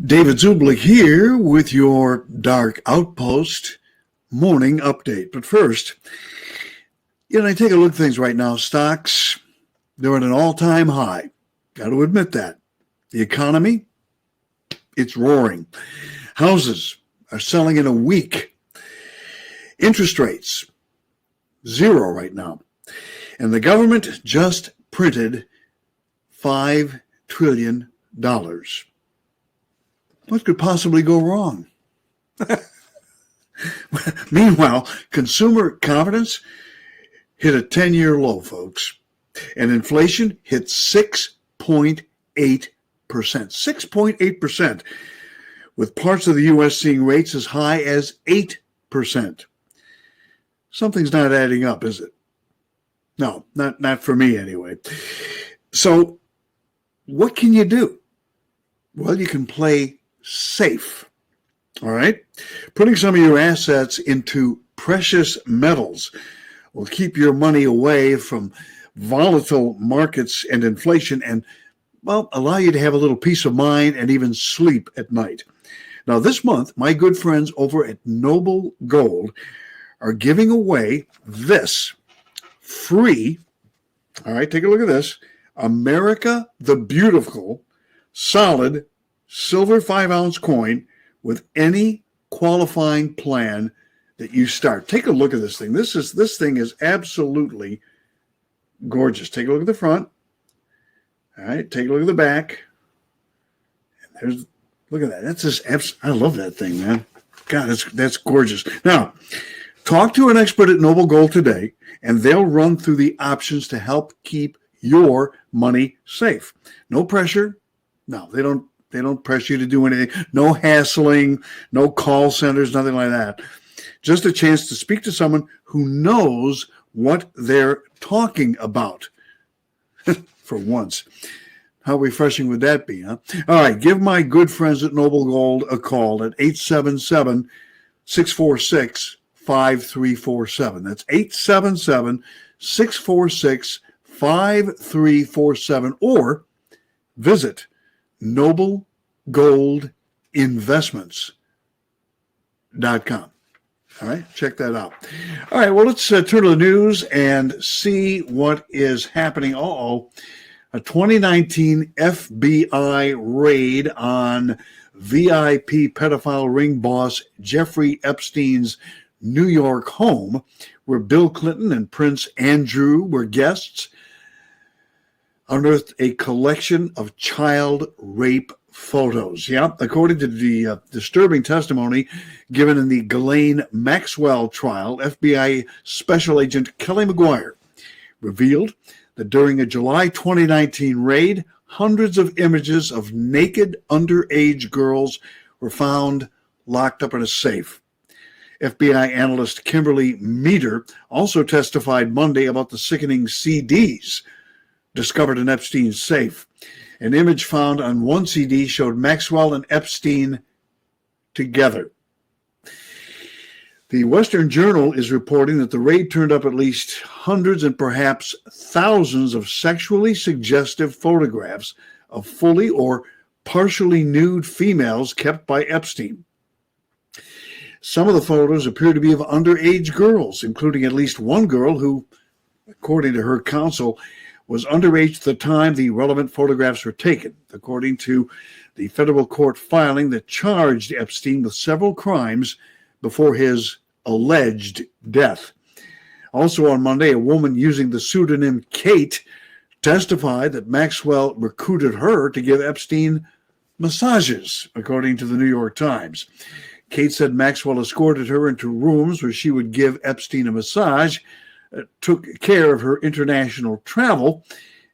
David Zublick here with your Dark Outpost morning update. But first, I take a look at things right now. Stocks, they're at an all-time high. Got to admit that. The economy, it's roaring. Houses are selling in a week. Interest rates, zero right now. And the government just printed $5 trillion. What could possibly go wrong? Meanwhile, consumer confidence hit a 10-year low, folks, and inflation hit 6.8%. 6.8%, with parts of the U.S. seeing rates as high as 8%. Something's not adding up, is it? No, not for me anyway. So what can you do? Well, you can play safe, all right? Putting some of your assets into precious metals will keep your money away from volatile markets and inflation and, allow you to have a little peace of mind and even sleep at night. Now, this month, my good friends over at Noble Gold are giving away this free, all right, take a look at this, America the Beautiful solid silver 5-ounce coin with any qualifying plan that you start. Take a look at this thing. This thing is absolutely gorgeous. Take a look at the front. All right, take a look at the back. And look at that. That's just I love that thing, man. God, that's gorgeous. Now, talk to an expert at Noble Gold today, and they'll run through the options to help keep your money safe. No pressure. No, they don't press you to do anything. No hassling, no call centers, nothing like that. Just a chance to speak to someone who knows what they're talking about. For once. How refreshing would that be, huh? All right, give my good friends at Noble Gold a call at 877-646-5347. That's 877-646-5347, or visit noblegoldinvestments.com. All right, check that out. All right, well, let's turn to the news and see what is happening. A 2019 FBI raid on VIP pedophile ring boss Jeffrey Epstein's New York home, where Bill Clinton and Prince Andrew were guests, unearthed a collection of child rape photos. Yeah, according to the disturbing testimony given in the Ghislaine Maxwell trial, FBI Special Agent Kelly McGuire revealed that during a July 2019 raid, hundreds of images of naked underage girls were found locked up in a safe. FBI analyst Kimberly Meter also testified Monday about the sickening CDs discovered in Epstein's safe. An image found on one CD showed Maxwell and Epstein together. The Western Journal is reporting that the raid turned up at least hundreds and perhaps thousands of sexually suggestive photographs of fully or partially nude females kept by Epstein. Some of the photos appear to be of underage girls, including at least one girl who, according to her counsel, was underage at the time the relevant photographs were taken, according to the federal court filing that charged Epstein with several crimes before his alleged death. Also on Monday, a woman using the pseudonym Kate testified that Maxwell recruited her to give Epstein massages, according to the New York Times. Kate said Maxwell escorted her into rooms where she would give Epstein a massage, took care of her international travel,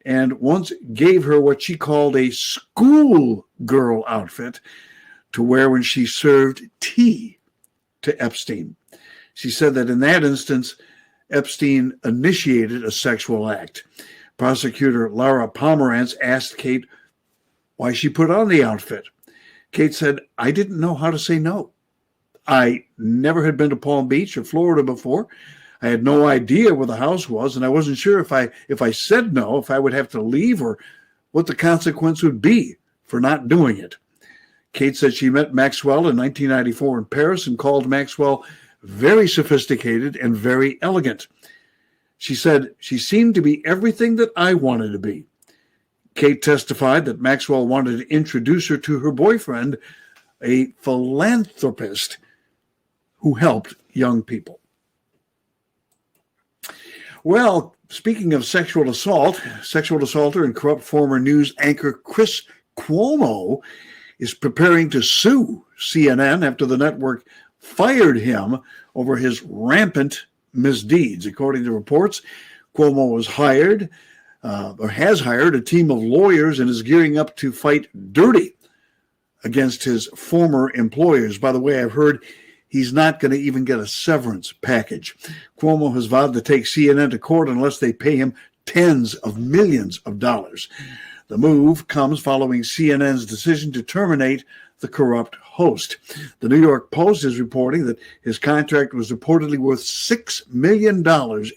and once gave her what she called a schoolgirl outfit to wear when she served tea to Epstein. She said that in that instance, Epstein initiated a sexual act. Prosecutor Laura Pomerantz asked Kate why she put on the outfit. Kate said, "I didn't know how to say no. I never had been to Palm Beach or Florida before. I had no idea where the house was, and I wasn't sure if I said no, if I would have to leave or what the consequence would be for not doing it." Kate said she met Maxwell in 1994 in Paris and called Maxwell very sophisticated and very elegant. She said she seemed to be everything that I wanted to be. Kate testified that Maxwell wanted to introduce her to her boyfriend, a philanthropist who helped young people. Well, speaking of sexual assaulter and corrupt former news anchor Chris Cuomo is preparing to sue CNN after the network fired him over his rampant misdeeds. According to reports, Cuomo has hired a team of lawyers and is gearing up to fight dirty against his former employers. By the way, I've heard he's not going to even get a severance package. Cuomo has vowed to take CNN to court unless they pay him tens of millions of dollars. The move comes following CNN's decision to terminate the corrupt host. The New York Post is reporting that his contract was reportedly worth $6 million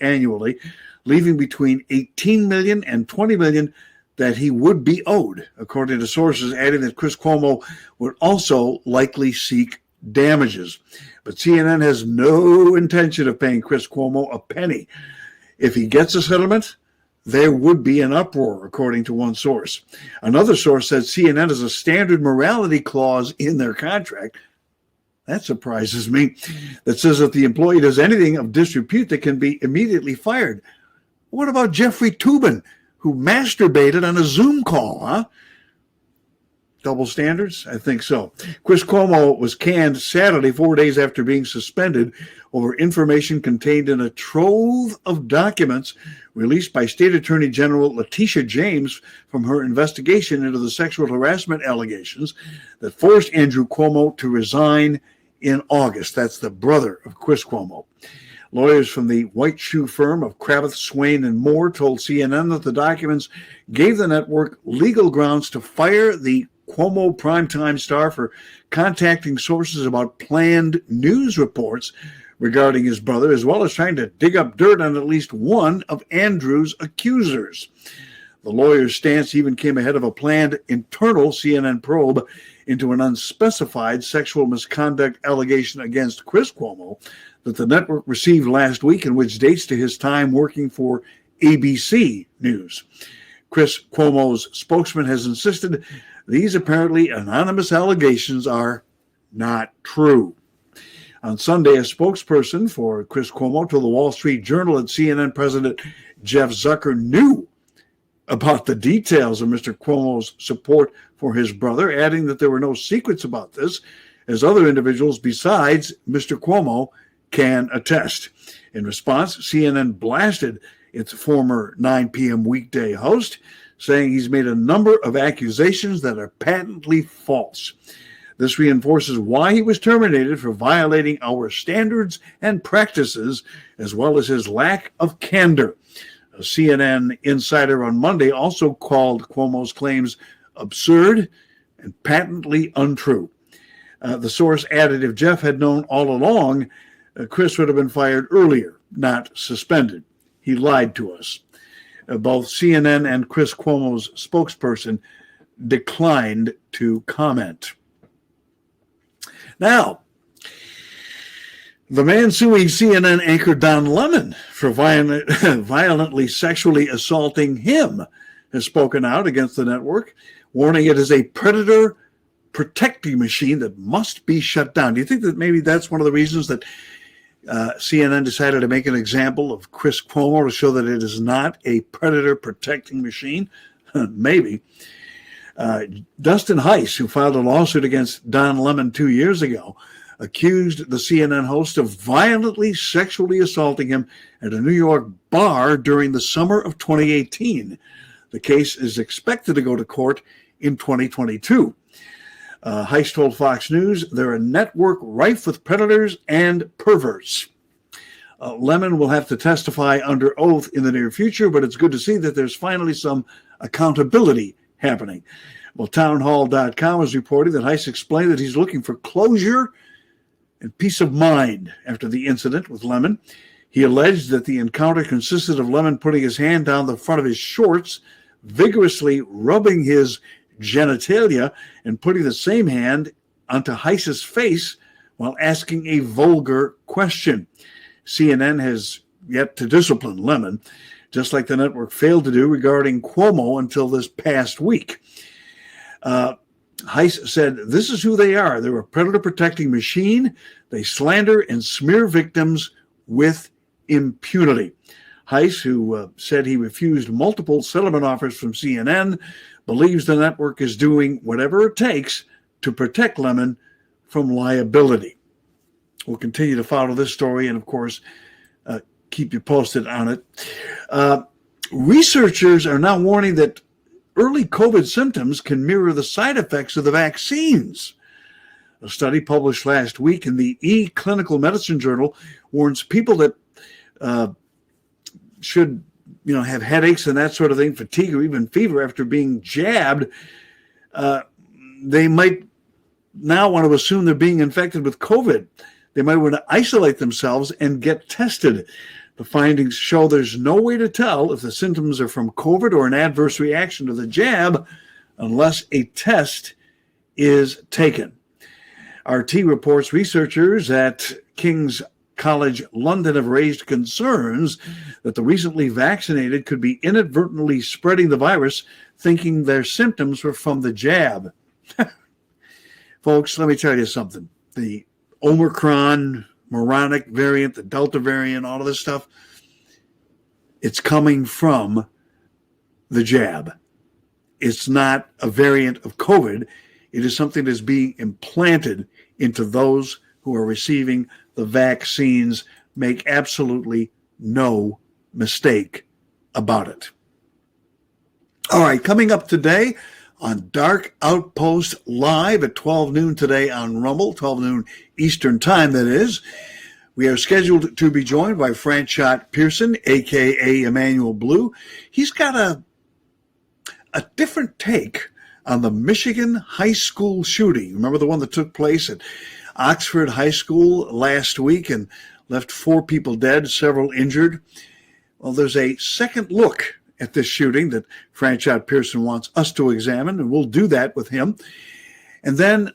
annually, leaving between $18 million and $20 million that he would be owed, according to sources, adding that Chris Cuomo would also likely seek damages. But CNN has no intention of paying Chris Cuomo a penny. If he gets a settlement, there would be an uproar, according to one source. Another source said CNN has a standard morality clause in their contract. That surprises me. That says if the employee does anything of disrepute, they can be immediately fired. What about Jeffrey Toobin, who masturbated on a Zoom call, huh? Double standards? I think so. Chris Cuomo was canned Saturday, 4 days after being suspended over information contained in a trove of documents released by State Attorney General Letitia James from her investigation into the sexual harassment allegations that forced Andrew Cuomo to resign in August. That's the brother of Chris Cuomo. Lawyers from the white shoe firm of Kravitz, Swain, and Moore told CNN that the documents gave the network legal grounds to fire the Cuomo primetime star for contacting sources about planned news reports regarding his brother, as well as trying to dig up dirt on at least one of Andrew's accusers. The lawyer's stance even came ahead of a planned internal CNN probe into an unspecified sexual misconduct allegation against Chris Cuomo that the network received last week, and which dates to his time working for ABC News. Chris Cuomo's spokesman has insisted these apparently anonymous allegations are not true. On Sunday, a spokesperson for Chris Cuomo told the Wall Street Journal that CNN President Jeff Zucker knew about the details of Mr. Cuomo's support for his brother, adding that there were no secrets about this, as other individuals besides Mr. Cuomo can attest. In response, CNN blasted its former 9 p.m. weekday host, saying he's made a number of accusations that are patently false. This reinforces why he was terminated for violating our standards and practices, as well as his lack of candor. A CNN insider on Monday also called Cuomo's claims absurd and patently untrue. The source added if Jeff had known all along, Chris would have been fired earlier, not suspended. He lied to us. Both CNN and Chris Cuomo's spokesperson declined to comment. Now, the man suing CNN anchor Don Lemon for violently sexually assaulting him has spoken out against the network, warning it is a predator protecting machine that must be shut down. Do you think that maybe that's one of the reasons that CNN decided to make an example of Chris Cuomo to show that it is not a predator protecting machine? Maybe. Dustin Heiss, who filed a lawsuit against Don Lemon 2 years ago, accused the CNN host of violently sexually assaulting him at a New York bar during the summer of 2018. The case is expected to go to court in 2022. Heiss told Fox News, they're a network rife with predators and perverts. Lemon will have to testify under oath in the near future, but it's good to see that there's finally some accountability happening. Well, townhall.com is reporting that Heiss explained that he's looking for closure and peace of mind after the incident with Lemon. He alleged that the encounter consisted of Lemon putting his hand down the front of his shorts, vigorously rubbing his genitalia and putting the same hand onto Heiss's face while asking a vulgar question. CNN has yet to discipline Lemon, just like the network failed to do regarding Cuomo until this past week. Heiss said, "This is who they are. They're a predator-protecting machine. They slander and smear victims with impunity." Heiss, who said he refused multiple settlement offers from CNN, believes the network is doing whatever it takes to protect Lemon from liability. We'll continue to follow this story and, of course, keep you posted on it. Researchers are now warning that early COVID symptoms can mirror the side effects of the vaccines. A study published last week in the Clinical Medicine Journal warns people that should have headaches and that sort of thing, fatigue or even fever after being jabbed. They might now want to assume they're being infected with COVID. They might want to isolate themselves and get tested. The findings show there's no way to tell if the symptoms are from COVID or an adverse reaction to the jab unless a test is taken. RT reports researchers at King's College London have raised concerns that the recently vaccinated could be inadvertently spreading the virus, thinking their symptoms were from the jab. Folks, let me tell you something. The Omicron, moronic variant, the Delta variant, all of this stuff, it's coming from the jab. It's not a variant of COVID. It is something that's being implanted into those who are receiving the vaccines. Make absolutely no mistake about it. All right, coming up today on Dark Outpost Live at 12 noon today on Rumble, 12 noon Eastern Time, that is. We are scheduled to be joined by Franchot Pearson, a.k.a. Emmanuel Blue. He's got a different take on the Michigan high school shooting. Remember the one that took place at Oxford High School last week and left 4 people dead, several injured? Well, there's a second look at this shooting that Franchot Pearson wants us to examine, and we'll do that with him. And then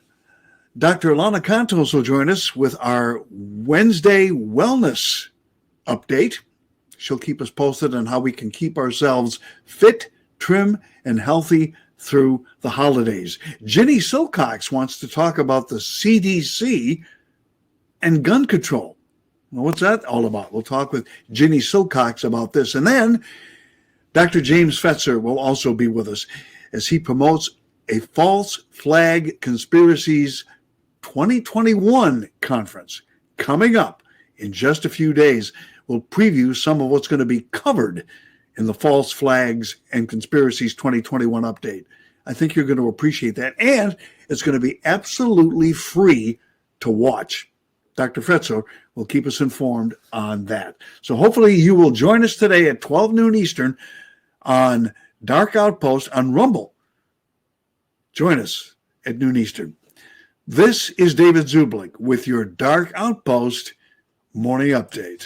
Dr. Alana Contos will join us with our Wednesday wellness update. She'll keep us posted on how we can keep ourselves fit, trim, and healthy through the holidays. Ginny Silcox wants to talk about the CDC and gun control. Well, what's that all about? We'll talk with Ginny Silcox about this. And then Dr. James Fetzer will also be with us as he promotes a False Flag Conspiracies 2021 conference coming up in just a few days. We'll preview some of what's going to be covered in the False Flags and Conspiracies 2021 update. I think you're going to appreciate that, and it's going to be absolutely free to watch. Dr. Fetzer will keep us informed on that. So hopefully you will join us today at 12 noon Eastern on Dark Outpost on Rumble. Join us at noon Eastern. This is David Zublick with your Dark Outpost Morning Update.